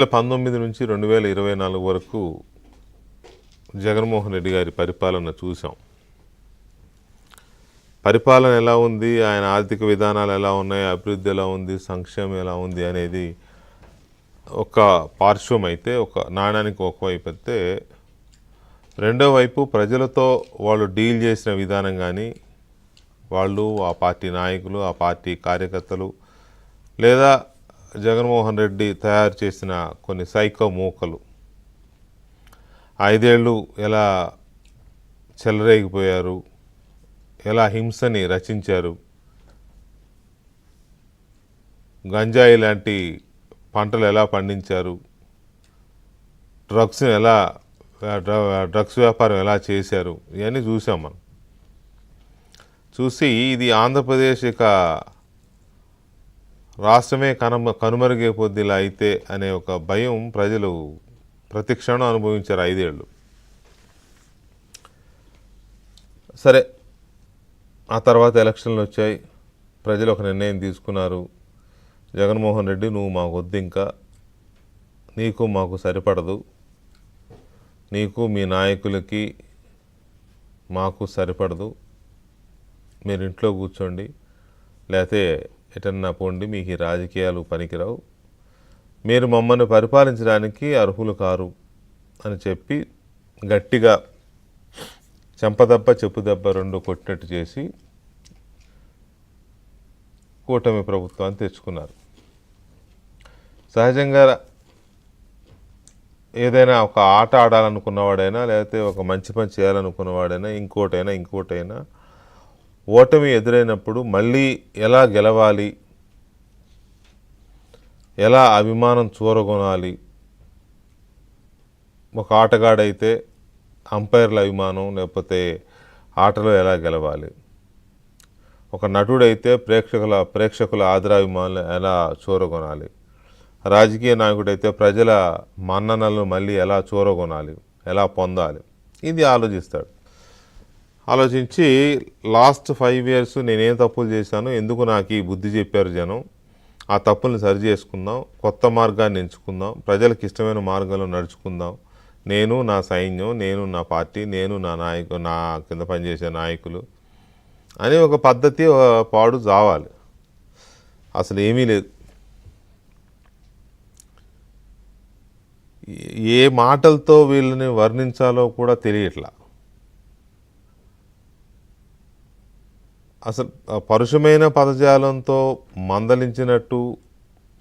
2019 నుంచి 2024 వరకు జగన్మోహన్ రెడ్డి గారి పరిపాలన చూసాం. పరిపాలన ఎలా ఉంది, ఆయన ఆర్థిక విధానాలు ఎలా ఉన్నాయి, అభివృద్ధి ఎలా ఉంది, సంక్షేమం ఎలా ఉంది అనేది ఒక పార్శ్వం అయితే, ఒక నాణానికి ఒకవైపు అయితే, రెండో వైపు ప్రజలతో వాళ్ళు డీల్ చేసిన విధానం కానీ, వాళ్ళు ఆ పార్టీ నాయకులు, ఆ పార్టీ కార్యకర్తలు, లేదా జగన్మోహన్ రెడ్డి తయారు చేసిన కొన్ని సైకో మూకలు 5 ఏళ్ళు ఎలా చెలరేగిపోయారు, ఎలా హింసని రచించారు, గంజాయి లాంటి పంటలు ఎలా పండించారు, డ్రగ్స్ వ్యాపారం ఎలా చేశారు, ఇవన్నీ చూసాం మనం. చూసి ఇది ఆంధ్రప్రదేశ్ ఇక రాష్ట్రమే కనుమరుగైపోద్ది ఇలా అయితే అనే ఒక భయం ప్రజలు ప్రతి క్షణం అనుభవించారు 5 ఏళ్ళు. సరే, ఆ తర్వాత ఎలక్షన్లు వచ్చాయి, ప్రజలు ఒక నిర్ణయం తీసుకున్నారు. జగన్మోహన్ రెడ్డి, నువ్వు మాకు వద్దు, ఇంకా నీకు మాకు సరిపడదు, నీకు మీ నాయకులకి మాకు సరిపడదు, మీరు ఇంట్లో కూర్చోండి, లేకపోతే ఎటన్నా పోండి, మీకు ఈ రాజకీయాలు పనికిరావు, మీరు మమ్మల్ని పరిపాలించడానికి అర్హులు కారు అని చెప్పి గట్టిగా చెంపదెబ్బ చెప్పుదెబ్బ 2 కొట్టినట్టు చేసి కూటమి ప్రభుత్వాన్ని తెచ్చుకున్నారు. సహజంగా ఏదైనా ఒక ఆట ఆడాలనుకున్నవాడైనా, లేకపోతే ఒక మంచి పని చేయాలనుకున్నవాడైనా, ఇంకోటైనా ఓటమి ఎదురైనప్పుడు మళ్ళీ ఎలా గెలవాలి, ఎలా అభిమానం చూరగొనాలి, ఒక ఆటగాడైతే అంపైర్ల అభిమానం, లేకపోతే ఆటలో ఎలా గెలవాలి, ఒక నటుడైతే ప్రేక్షకుల ఆదరాభిమానులు ఎలా చూరగొనాలి, రాజకీయ నాయకుడైతే ప్రజల మన్ననలను మళ్ళీ ఎలా చూరగొనాలి, ఎలా పొందాలి, ఇది ఆలోచిస్తాడు. ఆలోచించి లాస్ట్ 5 years నేనేం తప్పులు చేశాను, ఎందుకు నాకు ఈ బుద్ధి చెప్పారు జనం, ఆ తప్పుల్ని సరి చేసుకుందాం, కొత్త మార్గాన్ని ఎంచుకుందాం, ప్రజలకు ఇష్టమైన మార్గంలో నడుచుకుందాం, నేను, నా సైన్యం, నేను, నా పార్టీ, నేను, నా కింద పనిచేసే నాయకులు అని ఒక పద్ధతి పాడు జావాలి. అసలు ఏమీ లేదు. ఏ మాటలతో వీళ్ళని వర్ణించాలో కూడా తెలియట్లా. అసలు పరుషమైన పదజాలంతో మందలించినట్టు,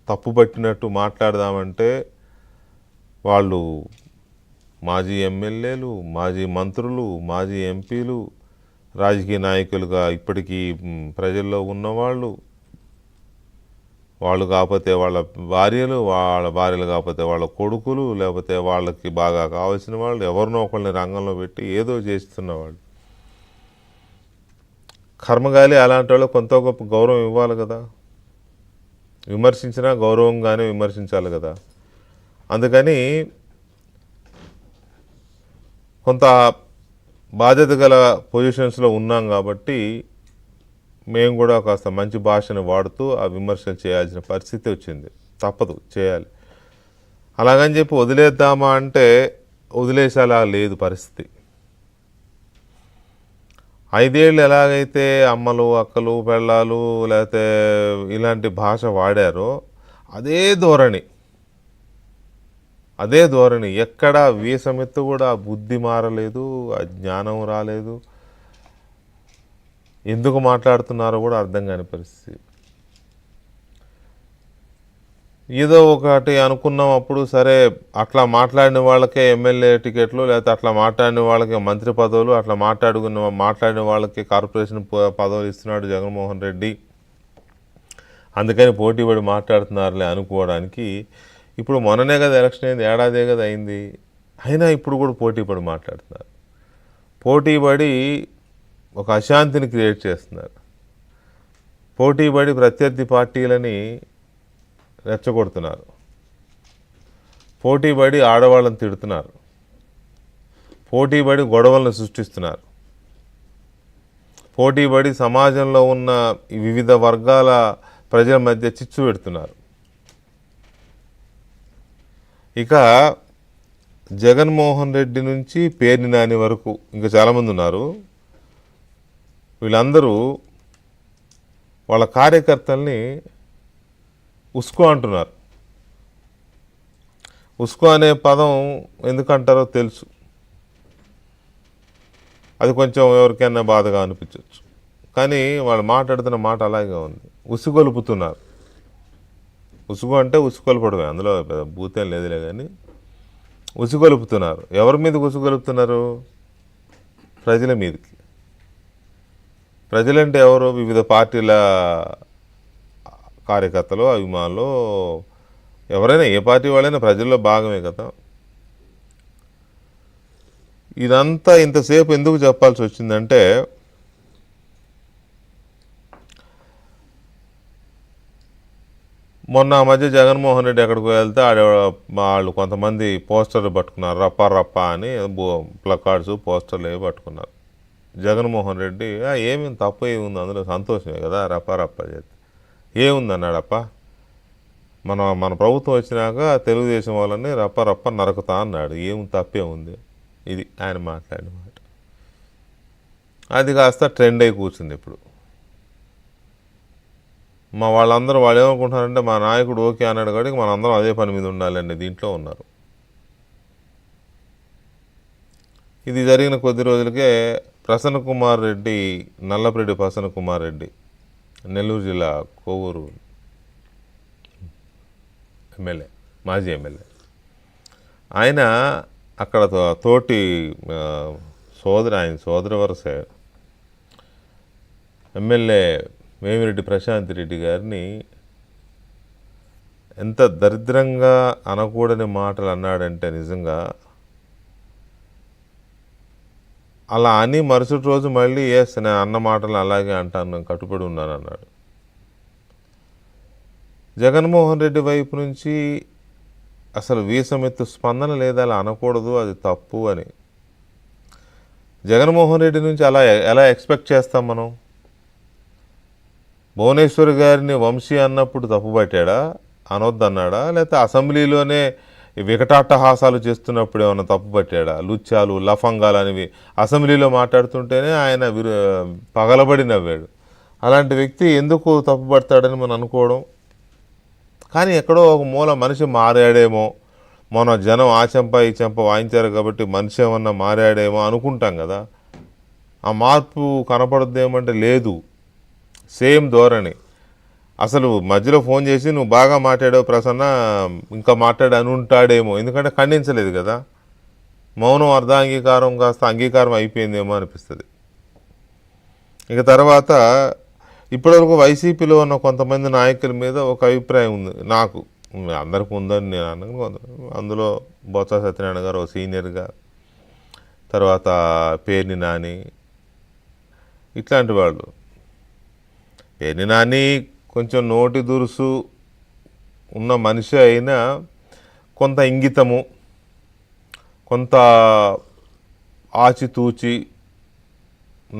తప్పుపట్టినట్టు మాట్లాడదామంటే వాళ్ళు మాజీ ఎమ్మెల్యేలు, మాజీ మంత్రులు, మాజీ ఎంపీలు, రాజకీయ నాయకులుగా ఇప్పటికీ ప్రజల్లో ఉన్నవాళ్ళు, వాళ్ళు కాకపోతే వాళ్ళ భార్యలు కాకపోతే వాళ్ళ కొడుకులు, లేకపోతే వాళ్ళకి బాగా కావాల్సిన వాళ్ళు, ఎవరినో ఒకళ్ళని రంగంలో పెట్టి ఏదో చేస్తున్నవాళ్ళు. కర్మగాలి అలాంటి వాళ్ళు కొంత గొప్ప గౌరవం ఇవ్వాలి కదా, విమర్శించినా గౌరవంగానే విమర్శించాలి కదా. అందుకని కొంత బాధ్యత గల పొజిషన్స్లో ఉన్నాం కాబట్టి మేము కూడా కాస్త మంచి భాషను వాడుతూ ఆ విమర్శలు చేయాల్సిన పరిస్థితి వచ్చింది. తప్పదు, చేయాలి. అలాగని చెప్పి వదిలేద్దామా అంటే వదిలేసేలా లేదు పరిస్థితి. 5 ఏళ్ళు ఎలాగైతే అమ్మలు, అక్కలు, పెళ్ళాలు, లేకపోతే ఇలాంటి భాష వాడారో అదే ధోరణి ఎక్కడ వీసమెత్తు కూడా బుద్ధి మారలేదు, జ్ఞానం రాలేదు, ఎందుకు మాట్లాడుతున్నారో కూడా అర్థం కాని పరిస్థితి. ఏదో ఒకటి అనుకున్నాం అప్పుడు, సరే అట్లా మాట్లాడిన వాళ్ళకే ఎమ్మెల్యే టికెట్లు, లేకపోతే అట్లా మాట్లాడిన వాళ్ళకి మంత్రి పదవులు, అట్లా మాట్లాడిన వాళ్ళకి కార్పొరేషన్ పదవులు ఇస్తున్నాడు జగన్మోహన్ రెడ్డి, అందుకని పోటీపడి మాట్లాడుతున్నారులే అనుకోవడానికి. ఇప్పుడు మొన్ననే కదా ఎలక్షన్ అయింది, ఏడాదే కదా అయింది, అయినా ఇప్పుడు కూడా పోటీపడి మాట్లాడుతున్నారు. పోటీపడి ఒక అశాంతిని క్రియేట్ చేస్తున్నారు. పోటీపడి ప్రత్యర్థి పార్టీలని రెచ్చగొడుతున్నారు. పోటీపడి ఆడవాళ్ళని తిడుతున్నారు. పోటీపడి గొడవలను సృష్టిస్తున్నారు. పోటీపడి సమాజంలో ఉన్న వివిధ వర్గాల ప్రజల మధ్య చిచ్చు పెడుతున్నారు. ఇక జగన్మోహన్ రెడ్డి నుంచి పేర్ని నాని వరకు ఇంకా చాలామంది ఉన్నారు. వీళ్ళందరూ వాళ్ళ కార్యకర్తల్ని ఉస్కో అంటున్నారు. ఉస్కో అనే పదం ఎందుకంటారో తెలుసు. అది కొంచెం ఎవరికైనా బాధగా అనిపించవచ్చు. కానీ వాళ్ళు మాట్లాడుతున్న మాట అలాగే ఉంది. ఉసుగొలుపుతున్నారు. ఉసుగు అంటే ఉసుగొలపడమే, అందులో భూతేం లేదులే. కానీ ఉసుగొలుపుతున్నారు. ఎవరి మీదకి ఉసుగొలుపుతున్నారు? ప్రజల మీదకి. ప్రజలంటే ఎవరు? వివిధ పార్టీల కార్యకర్తలు, అభిమానులు, ఎవరైనా ఏ పార్టీ వాళ్ళైనా ప్రజల్లో భాగమే కదా. ఇదంతా ఇంతసేపు ఎందుకు చెప్పాల్సి వచ్చిందంటే, మొన్న ఆ మధ్య జగన్మోహన్ రెడ్డి ఎక్కడికి వెళ్తే వాళ్ళు కొంతమంది పోస్టర్లు పట్టుకున్నారు. రప్ప రప్ప అని ప్లకార్డ్స్ పోస్టర్లు ఏవి పట్టుకున్నారు. జగన్మోహన్ రెడ్డి ఏమి తప్పు ఏముంది అందులో, సంతోషమే కదా రప్ప రప్ప చేస్తే. ఏముంది అన్నాడప్ప, మన ప్రభుత్వం వచ్చినాక తెలుగుదేశం వాళ్ళని రప్ప రప్ప నరకుతా అన్నాడు. ఏమి తప్పే ఉంది? ఇది ఆయన మాట్లాడిన మాట. అది కాస్త ట్రెండ్ అయి కూర్చుంది ఇప్పుడు. వాళ్ళందరూ వాళ్ళు ఏమనుకుంటున్నారంటే, మా నాయకుడు ఓకే అన్నాడు కాబట్టి మనందరం అదే పని మీద ఉండాలండి దీంట్లో ఉన్నారు. ఇది జరిగిన కొద్ది రోజులకే ప్రసన్న కుమార్ రెడ్డి, నల్లపరెడ్డి ప్రసన్న కుమార్ రెడ్డి, నెల్లూరు జిల్లా కోవూరు ఎమ్మెల్యే, మాజీ ఎమ్మెల్యే, ఆయన అక్కడ తోటి ఆయన సోదర వరసే ఎమ్మెల్యే వేమిరెడ్డి ప్రశాంత్ రెడ్డి గారిని ఎంత దరిద్రంగా అనకూడని మాటలు అన్నాడంటే, నిజంగా అలా అని మరుసటి రోజు మళ్ళీ నేను అన్న మాటలు అలాగే అంటాను, కట్టుబడి ఉన్నాను అన్నాడు. జగన్మోహన్ రెడ్డి వైపు నుంచి అసలు వీసమెత్తు స్పందన లేదా, అలా అనకూడదు, అది తప్పు అని. జగన్మోహన్ రెడ్డి నుంచి అలా ఎలా ఎక్స్పెక్ట్ చేస్తాం మనం? భువనేశ్వర్ గారిని వంశీ అన్నప్పుడు తప్పుపట్టాడా, అనొద్దన్నాడా? లేకపోతే అసెంబ్లీలోనే వికటాట్టహాసాలు చేస్తున్నప్పుడు ఏమన్నా తప్పుపట్టాడా? లుచ్చాలు, లఫంగాలు అనేవి అసెంబ్లీలో మాట్లాడుతుంటేనే ఆయన పగలబడి నవ్వాడు. అలాంటి వ్యక్తి ఎందుకు తప్పుపడతాడని మనం అనుకోవడం. కానీ ఎక్కడో ఒక మూల మనిషి మారాడేమో, మన జనం ఆ చెంప ఈ చెంప వాయించారు కాబట్టి మనిషి ఏమన్నా మారాడేమో అనుకుంటాం కదా. ఆ మార్పు కనపడద్దేమంటే లేదు, సేమ్ ధోరణి. అసలు మధ్యలో ఫోన్ చేసి నువ్వు బాగా మాట్లాడావు ప్రసన్న, ఇంకా మాట్లాడి అని ఉంటాడేమో, ఎందుకంటే ఖండించలేదు కదా. మౌనం అర్ధాంగీకారం కాస్త అంగీకారం అయిపోయిందేమో అనిపిస్తుంది. ఇక తర్వాత ఇప్పటివరకు వైసీపీలో ఉన్న కొంతమంది నాయకుల మీద ఒక అభిప్రాయం ఉంది నాకు, అందరికీ ఉందని నేను అన్నాను. అందులో బొత్స సత్యనారాయణ గారు ఒక సీనియర్గా, తర్వాత పేర్ని నాని, ఇట్లాంటి వాళ్ళు. పేర్ని నాని కొంచెం నోటి దురుసు ఉన్న మనిషి అయినా కొంత ఇంగితము, కొంత ఆచితూచి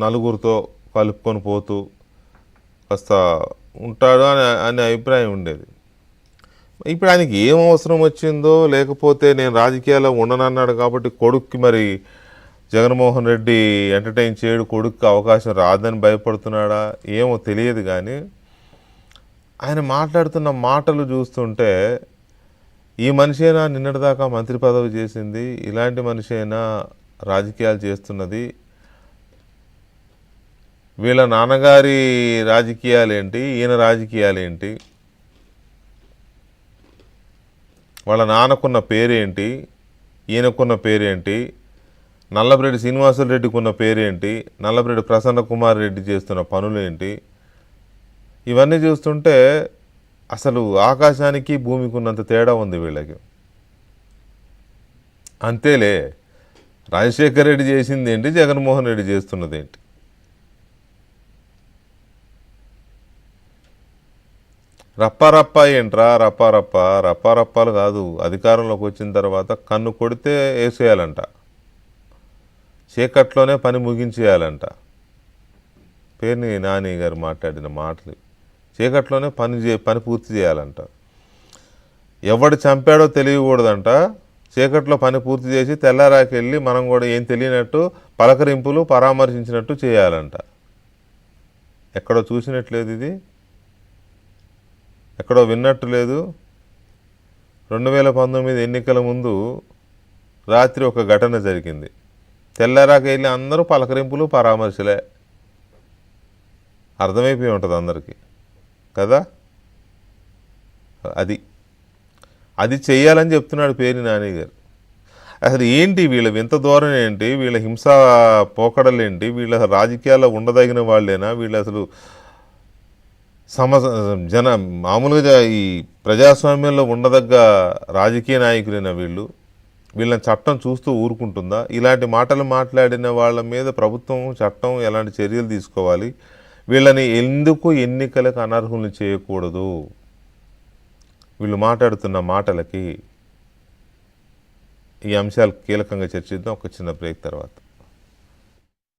నలుగురితో కలుపుకొని పోతూ కాస్త ఉంటాడు అనే అభిప్రాయం ఉండేది. ఇప్పుడు ఆయనకి ఏం అవసరం వచ్చిందో, లేకపోతే నేను రాజకీయాల్లో ఉండనన్నాడు కాబట్టి కొడుక్కి మరి జగన్మోహన్ రెడ్డి ఎంటర్టైన్ చేయడు, కొడుక్కి అవకాశం రాదని భయపడుతున్నాడా ఏమో తెలియదు. కానీ ఆయన మాట్లాడుతున్న మాటలు చూస్తుంటే, ఈ మనిషైనా నిన్నటిదాకా మంత్రి పదవి చేసింది, ఇలాంటి మనిషైనా రాజకీయాలు చేస్తున్నది, వీళ్ళ నాన్నగారి రాజకీయాలేంటి, ఈయన రాజకీయాలేంటి, వాళ్ళ నాన్నకున్న పేరేంటి, ఈయనకున్న పేరేంటి, నల్లపరెడ్డి శ్రీనివాసులు ఉన్న పేరేంటి, నల్లపరెడ్డి ప్రసన్న కుమార్ రెడ్డి చేస్తున్న పనులేంటి, ఇవన్నీ చూస్తుంటే అసలు ఆకాశానికి భూమికి ఉన్నంత తేడా ఉంది వీళ్ళకి. అంతేలే, రాజశేఖర్ రెడ్డి చేసింది ఏంటి, జగన్మోహన్ రెడ్డి చేస్తున్నది ఏంటి? రప్పారప్ప ఏంట్రా, రప్పారప్పాలు కాదు. అధికారంలోకి వచ్చిన తర్వాత కన్ను కొడితే వేసేయాలంట, చీకట్లోనే పని ముగించేయాలంట. పేర్ని నాని గారు మాట్లాడిన మాటలు, చీకట్లోనే పని పూర్తి చేయాలంట. ఎవడు చంపాడో తెలియకూడదంట, చీకట్లో పని పూర్తి చేసి తెల్లారాకెళ్ళి మనం కూడా ఏం తెలియనట్టు పలకరింపులు పరామర్శించినట్టు చేయాలంట. ఎక్కడో చూసినట్లేదు, ఇది ఎక్కడో విన్నట్టు లేదు. 2019 ఎన్నికల ముందు రాత్రి ఒక ఘటన జరిగింది. తెల్లారాక వెళ్ళి అందరూ పలకరింపులు పరామర్శలే. అర్థమైపోయి ఉంటుంది అందరికీ కదా. అది చెయ్యాలని చెప్తున్నాడు పేర్ని నాని గారు. అసలు ఏంటి వీళ్ళ వింత ధోరణి ఏంటి, వీళ్ళ హింసా పోకడలేంటి, వీళ్ళ రాజకీయాల్లో ఉండదగిన వాళ్ళేనా, వీళ్ళు అసలు మామూలుగా ఈ ప్రజాస్వామ్యంలో ఉండదగ్గ రాజకీయ నాయకులైన వీళ్ళని చట్టం చూస్తూ ఊరుకుంటుందా? ఇలాంటి మాటలు మాట్లాడిన వాళ్ళ మీద ప్రభుత్వం చట్టం ఎలాంటి చర్యలు తీసుకోవాలి? వీళ్ళని ఎందుకు ఎన్నికలకు అనర్హులను చేయకూడదు? వీళ్ళు మాట్లాడుతున్న మాటలకి ఈ అంశాలు కీలకంగా చర్చిద్దాం ఒక చిన్న బ్రేక్ తర్వాత.